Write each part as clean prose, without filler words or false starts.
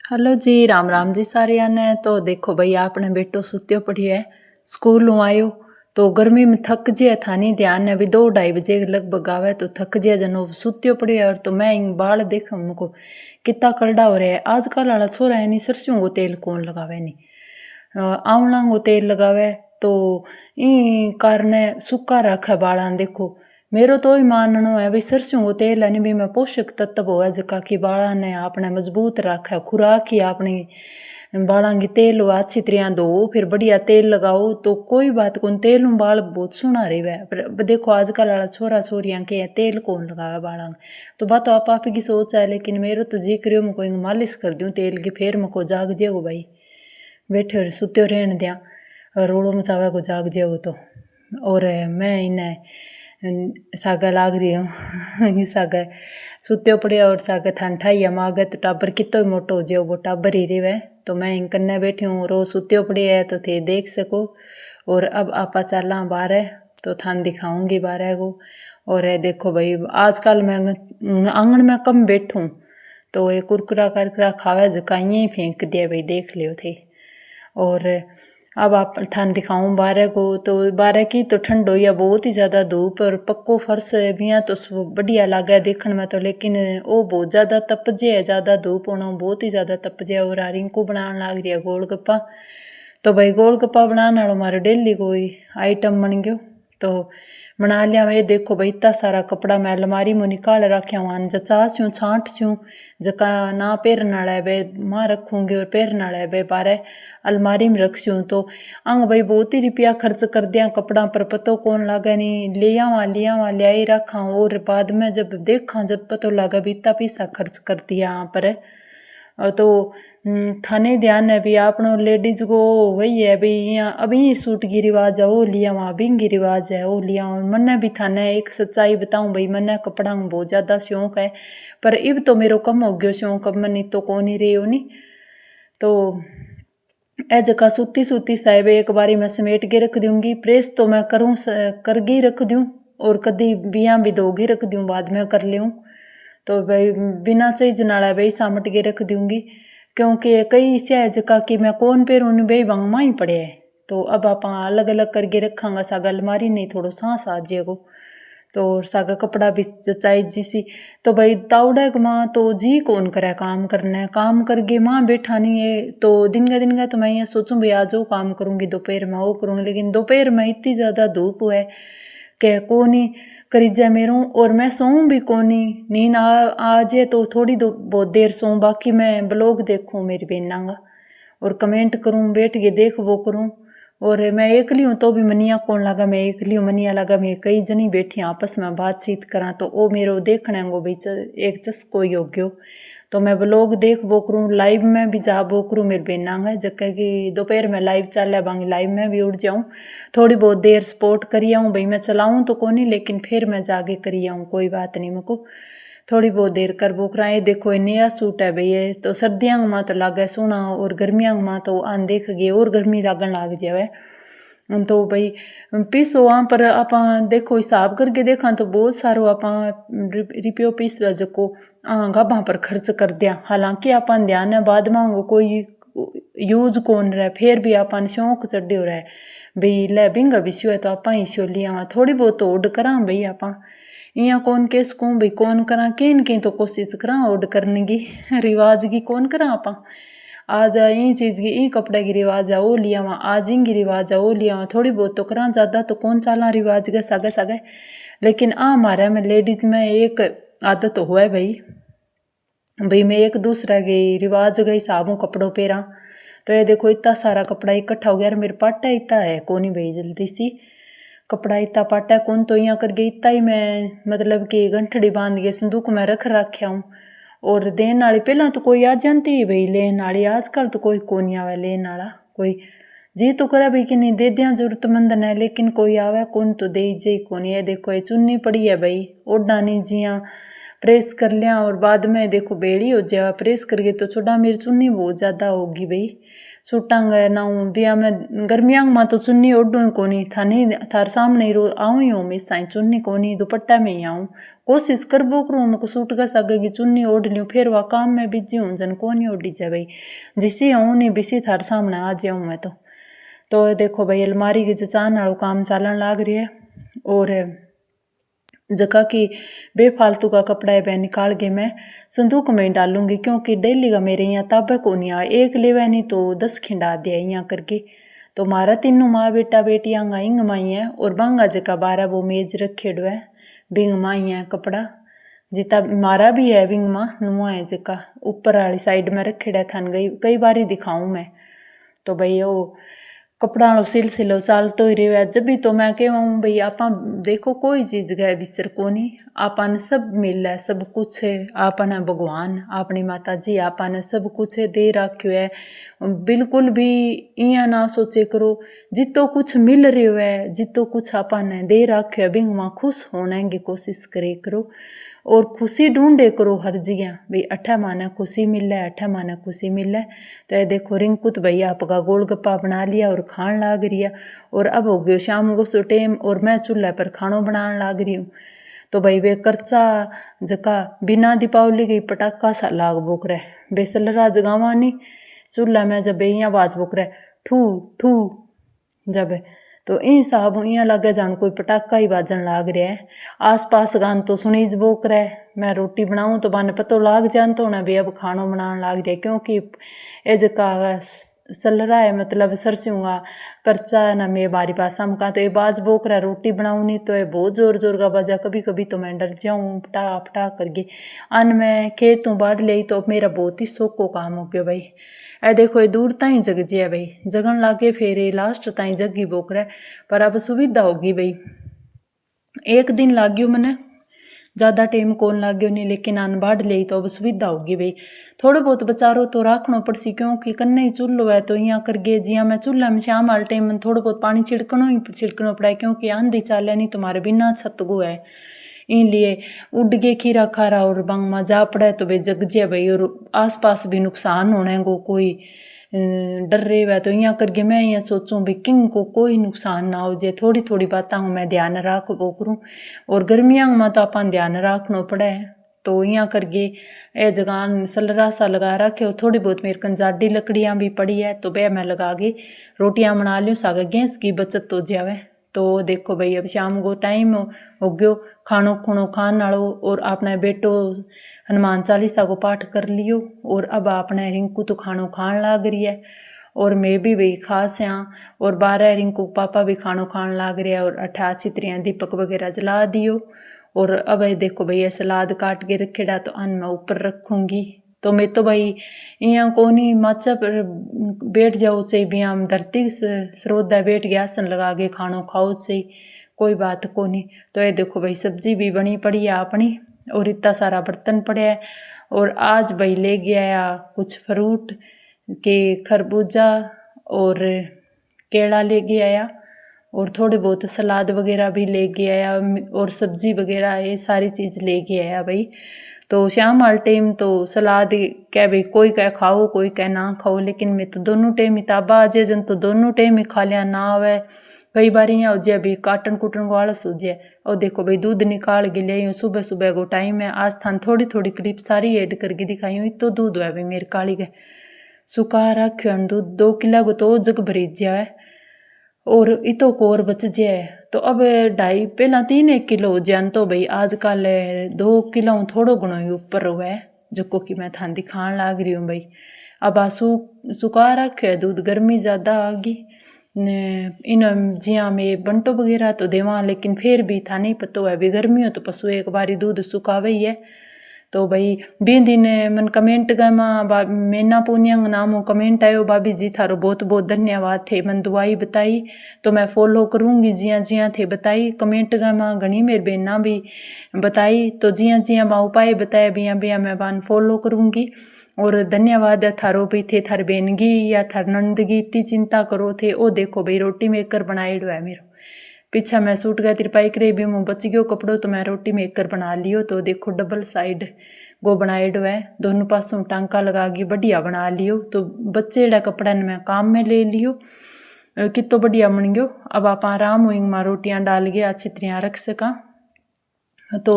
Hello जी, राम राम जी सारिया ने। तो देखो भाई, आपने बेटो सुत्यो पड़ी है, स्कूल आयो तो गर्मी में थक जिया था। नहीं ध्यान ने अभी 2-2:30 बजे लगभग आवे तो थक जिया जनो सुत्यो पड़ियो है। और तो मैं इन बाल देख मुको कितना करड़ा हो रहा है। आजकल वाला छोरा है नी, सरसों को तेल कौन लगावे नी, आंवला को तेल लगावे। तो ई कारणे सूखा रखे बाला ने। देखो मेरो तो ही माननो है भाई, सरसों को तेल है नी भी में पोषक तत्व होवे जका की बाला ने आपने मजबूत रखे। खुराक ही अपनी बाला की तेल हुआ अच्छी तरह धो फिर बढ़िया तेल लगाओ तो कोई बात कौन। तेल में बाल बहुत सुना रहे। पर देखो आजकल वाला छोरा छोरियां के तेल कौन लगावे बाला। तो बात तो आप की सोच है, लेकिन मेरो तो जी करियो मैं कोई मालिश कर दूं तेल की, फिर मको जाग जेगो भाई। बैठे और सुत्यो रहन दिया, रोड़ो मचावे को जाग जेगो तो। और मैं इन्हें सागा लाग रही हूँ सागा सुत्यो पड़िया और सागा थान ठाइया मागे तो टाबर कितो ही मोटो हो जाओ, वो टाबर ही रेवे। तो मैं इन कन्ने बैठी हूँ, रो सुत्यो पड़िया है तो थे देख सको। और अब आपा चला बाहर तो थान दिखाऊंगी बाहर को। और देखो भाई, आजकल मैं आंगन में कम बैठूँ तो ये कुरकुरा करकुरा खावे जका ही फेंक दिया भाई, देख लियो थे। और अब आप थान दिखाऊं बारह को, तो बारह की तो ठंड हो या बहुत ही ज़्यादा धूप और पक्को फर्श भी तो बढ़िया लगा देखने में तो। लेकिन वो बहुत ज़्यादा तपजे है, ज़्यादा धूप होना बहुत ही ज़्यादा तपजे। और रिंकू बनाने लग रही है गोलगप्पा। तो भाई गोलगप्पा बनाने वालों हमारे डेली कोई आइटम बन गयो तो बना लिया। मैं देखो भाई, इतना सारा कपड़ा मैं अलमारी में निकाल रखा हूँ, जचा सूँ छाँट सूँ जका ना पहरने वाला है वे माँ रखूँगी और पहरने वाला है वे बारह अलमारी में रख सूँ। तो अंग भाई बहुत ही रुपया खर्च कर दिया कपड़ा पर, पतो कौन लगा नहीं लिया ही रखा। और बाद में जब देखा जब पतो लगा भी इतना पैसा खर्च कर दिया यहाँ पर। तो थाने ध्यान है भी आपनो लेडीज को वही है भी, यहाँ अभी सूट की रिवाज है वो लिया, वहाँ अभी की रिवाज है वो लिया। मन्ने भी थाने एक सच्चाई बताऊँ भाई, मन्ने कपड़ा में बहुत ज़्यादा शौक है पर इब तो मेरो कम हो गयो शौक, अब मनी तो कौन ही रही हो नी। तो ए जगह सूती सूती साहिब एक बारी मैं समेट के रख दूंगी, प्रेस तो मैं करूँ करगी रख दूँ और कदी बिया भी धोगी रख दूँ बाद में कर लूँ। तो भाई बिना चीज नाला भाई सामट के रख दूंगी, क्योंकि कई से है जका कि मैं कौन पेरूँ भाई वंगमा ही पड़े है। तो अब आप अलग अलग करके रखांगा सागा अलमारी नहीं थोड़ो सांस आ जाएगो। तो सागा कपड़ा भी जचाई जिसी। तो भाई तावड़ा माँ तो जी कौन करे काम करने, काम करके माँ बैठा नहीं है तो दिन का तो मैं ये सोचूं भाई आज वो काम करूँगी दोपहर में वो करूँगी, लेकिन दोपहर में इतनी ज़्यादा धूप है के कोनी करी जा मेरू। और मैं सोऊं भी कोनी, नींद आ जाए तो थोड़ी बहुत देर सोऊं, बाकी मैं ब्लॉग देखूं मेरी बहना का और कमेंट करूं बैठ के देख वो करूं। और मैं एकली हूँ तो भी मनिया कौन लगा, मैं एकली हूँ मनिया लगा मैं कई जनी बैठी आपस में बातचीत करा तो वो मेरो देखने को भाई एक चस्को ही हो गयो। तो मैं ब्लॉग देख वो करूँ, लाइव में भी जा वो करूँ मेरी बहना है जगह कि दोपहर में लाइव चल बांगी लाइव में भी उठ जाऊँ, थोड़ी बहुत देर सपोर्ट करी आऊँ भाई। मैं चलाऊँ तो कोनी लेकिन फिर मैं जाके करी आऊँ, कोई बात नहीं मेको थोड़ी बहुत देर कर बोकरा। ये देखो ये नया सूट है भाई, ये तो सर्दियाँ में तो लागे सोना और गर्मियाँ में तो आन देख गए और गर्मी लागन लाग जावे। तो भाई पीसो वहाँ पर आप देखो हिसाब करके देखा तो बहुत सारो आप रिपियो पीस जको गाभा पर खर्च कर दिया। हालांकि आप ध्यान है बाद में कोई यूज कौन रहा, फिर भी आप शौक चढ़े हो रहा है भाई ले बिंगा विश्व है तो आप इश्यो लिया थोड़ी बहुत ओड करा भाई। आप इं कौन केस कहूँ भाई कौन करा किन की तो कोशिश करा ओड करने की रिवाज की कौन करा। आप आज ई चीज़ की ई कपड़े की रिवाज है वो लिया वहाँ, आज इंगी रिवाज है वो लिया वहाँ, थोड़ी बहुत तो करा ज़्यादा तो कौन चाला रिवाज के सागे सागे। लेकिन हमारे में लेडीज में एक आदत हो है भाई मैं एक दूसरा के रिवाज के हिसाब हूँ कपड़ों पेरा। तो ये देखो इतना सारा कपड़ा इकट्ठा हो गया मेरे पाटा इतना है कोनी भाई जल्दी सी कपड़ा इतना पाटा कौन। तो यहाँ करके इतना ही मैं मतलब कि गंठड़ी बांध के संदूक में रख रखा हूँ। और देन वाली पहला तो कोई आ जाती है भाई लेन वाली, आजकल तो कोई कौन आवे लेन वाला। कोई जी तो करे भाई कि नहीं दे दिया जरूरतमंद ने, लेकिन कोई आवे कौन तो दे जे कौन। ये देखो ये चुन्नी पड़ी है भाई ओढ़ा नहीं जिया प्रेस कर लिया और बाद में देखो बेड़ी हो जाए प्रेस करके तो छोटा मेरी चुन्नी बहुत ज़्यादा होगी भाई सूटांगे ना हूँ बिया में गर्मियाँ में तो चुन्नी ओढ़ूँ कोनी था नहीं थार सामने रो आऊँ ही हमेशा चुन्नी कोनी दुपट्टा में ही आऊँ कोशिश कर बो करूँ मैं सूट का सगेगी चुन्नी ओढ़ लूँ फिर वह काम में बिजी हूँ जन कोनी ओढ़ी जाए भाई जिसी आऊँ नहीं बिसी थार सामने आ जाऊँ मैं तो देखो भाई अलमारी की जचान वालों काम चलन लाग रही है और जगह की बेफालतू का कपड़ा है वह निकाल के मैं संदूक में डालूंगी क्योंकि डेली का मेरे यहाँ ताबक को नहीं आया एक लेवा नहीं तो 10 खिंडा दिया यहाँ करके तो मारा तीनों माँ बेटा बेटियाँ इंग माई है और बांगा जगह 12 वो मेज रखे है बिंग माई है कपड़ा जिता मारा भी है बिंग माँ नुआ है जगह ऊपर वाली साइड में रखेड़ा थान गई कई बार ही दिखाऊँ मैं तो भाई वो कपड़ा लो सिलसिलो चाल तो ही रहे जब भी तो मैं कहूँ भाई आप देखो कोई चीज़ गए बिसर को नहीं आपने सब मिल है सब कुछ है आपने भगवान अपनी माता जी आपने सब कुछ है दे रखो है बिल्कुल भी इं ना सोचे करो जितो कुछ मिल रही है जितो कुछ आपने दे रखो है बिंग माँ खुश होने की कोशिश करे करो और खुशी ढूंढे करो हर जगह भाई अठा माने खुशी मिले अठा माने खुशी मिले तो ये देखो रिंकू तो भैया आपका गोलगप्पा बना लिया और खान लाग रही है और अब हो गयो शाम को सो टाइम और मैं चूल्हे पर खानो बनाने लाग रही हूँ तो भाई वे कर्चा जका बिना दीपावली के पटाखा सा लाग बोक रहे बेसलरा जगावा नहीं चूल्हा में जब यहाँ आवाज बोक रहे ठू ठू जब तो इन साहब यहाँ लगे जान कोई पटाखा ही बाजन लाग रहा है आस पास गान तो सुनीज बोक रहा है मैं रोटी बनाऊँ तो बाने पतो लाग जान तो ना भी अब खानो बनाने लाग रहा है क्योंकि ए जका सल रहा है मतलब सरसों का कर्चा ना मैं बारी भाषा में कहा तो ये बाज बोक रहा है रोटी बनाऊँ नहीं तो ये बहुत जोर जोर का बाजा कभी कभी तो मैं डर जाऊँ पटा पटा करके अन मैं खेतों बाढ़ ली तो मेरा बहुत ही शौक को काम हो गया भाई ए देखो ये दूर ताई जग जिया भाई जगन लागे फिर ये लास्ट ताई जगी बोक रहा है पर अब सुविधा होगी भाई एक दिन लाग गयो मैंने ज़्यादा टाइम कौन लाग गयो नहीं लेकिन आन बाढ़ ले तो अब सुविधा होगी भाई थोड़ा बहुत बचारो तो रखना पड़सी क्योंकि कन्ने ही चूल्हो है तो यहाँ कर गए जिया मैं चूल्हा में शाम वाले टाइम में थोड़ा बहुत पानी छिड़कना पड़ा है क्योंकि आंधी चाले नहीं तुम्हारे बिना छत गो है इसलिए उड़ गे खीरा खारा और बंग में जा पड़े तो भाई जग जिया भाई और आस पास भी नुकसान होने को कोई डर रहे हुआ तो यहाँ करके मैं यहाँ सोचूं भाई किंग को कोई नुकसान ना हो जाए थोड़ी थोड़ी बातों मैं ध्यान रख वो करूँ और गर्मियों में तो अपन ध्यान रखना पड़े तो यहाँ करके ए जगान सलरा सा लगा रखे और थोड़ी बहुत मेरे कन जाडी लकड़ियाँ भी पड़ी है तो वह मैं लगा के रोटियाँ बना लियो सागा गैस की बचत हो जावे तो देखो भाई अब शाम को टाइम हो गयो खानो खुनो खान नालो और अपने बेटो हनुमान चालीसा को पाठ कर लियो और अब अपने रिंकू तो खानो खान लाग रही है और मैं भी भाई खास यहाँ और 12 रिंकू पापा भी खानो खान लाग रहा है और 18 चित्रियाँ दीपक वगैरह जला दियो और अब देखो भैया सलाद काट के रखेड़ा तो अन्न मैं ऊपर रखूँगी तो मैं तो भाई यहाँ कोनी माचा पर बैठ जाओ चाहिए भी हम धरती स्रोदा बैठ गया आसन लगा के खानो खाओ चाहिए कोई बात को नहीं तो ये देखो भाई सब्जी भी बनी पड़ी है अपनी और इतना सारा बर्तन पड़े है और आज भाई ले गया कुछ फ्रूट के खरबूजा और केला ले गया आया और थोड़े बहुत सलाद वगैरह भी ले गया आया और सब्जी वगैरह ये सारी चीज़ ले गया भाई तो शाम वाले टाइम तो सलाद क्या भाई कोई कह खाओ कोई कह ना खाओ लेकिन मैं तो दोनों टाइम हिताबा आ जाए जन तो दोनों टाइम ही खा लिया ना आवे कई बार यहाँ हो जाए भाई काटन कुटन को आलस हो जाए और देखो भाई दूध निकाल के ले सुबह सुबह को टाइम है आज थान थोड़ी थोड़ी क्लिप सारी ऐड करके दिखाई हूँ तो दूध है भाई मेरे काली के सुखा रखो दूध 2 किलो को तो जग भरीज जाए और इतो को और बच जाए तो अब 2.5 पहला 3 किलो हो जान तो भाई आजकल 2 किलो थोड़ो गुणो ही ऊपर हुआ है जो कि मैं थान दिखान लाग रही हूँ भाई अब आ सुखा रखो है दूध गर्मी ज़्यादा आ गई इन जिया में बंटो वगैरह तो देवा लेकिन फिर भी था नहीं पता है भी गर्मी हो तो पशु एक बारी दूध सुखावे ही है तो भाई बी दिन मन कमेंट गया मैना पुनियंग नामो कमेंट आयो भाभी जी थारो बहुत बहुत धन्यवाद थे मन दुआई बताई तो मैं फॉलो करूँगी जिया जिया थे बताई कमेंट गया घनी मेरी बहना भी बताई तो जिया जिया माँ उपाय बताया बिया बिया मैं बान फॉलो करूँगी और धन्यवाद है थारो भी थे थार बेनगी या थार नंदगी इतनी चिंता करो थे ओ देखो भाई रोटी मेकर बनाएड़ो है मेरो पीछे मैं सूट गया तिरपाई करे भी मुँह बच गयो कपड़ो तो मैं रोटी मेकर बना लियो। तो देखो डबल साइड गो बनाएडो है, दोनों पासों टांका लगा के बढ़िया बना लियो। तो बच्चेड़ा कपड़ा ने मैं काम में ले लियो, कितो बढ़िया बन गयो। अब आप आराम हुई मां रोटियां डाल के अच्छी तरह रख सका। तो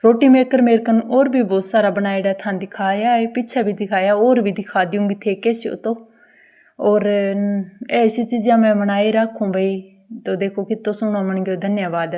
रोटी मेकर मेरे कन और भी बहुत सारा बनाएड़ा था, दिखाया है पीछे भी दिखाया, और भी दिखा दूंगी थे कैसे हो। तो और ऐसी चीज़ें मैं बनाए रखूँ भाई। तो देखो कितो सुनो मन गयो। धन्यवाद।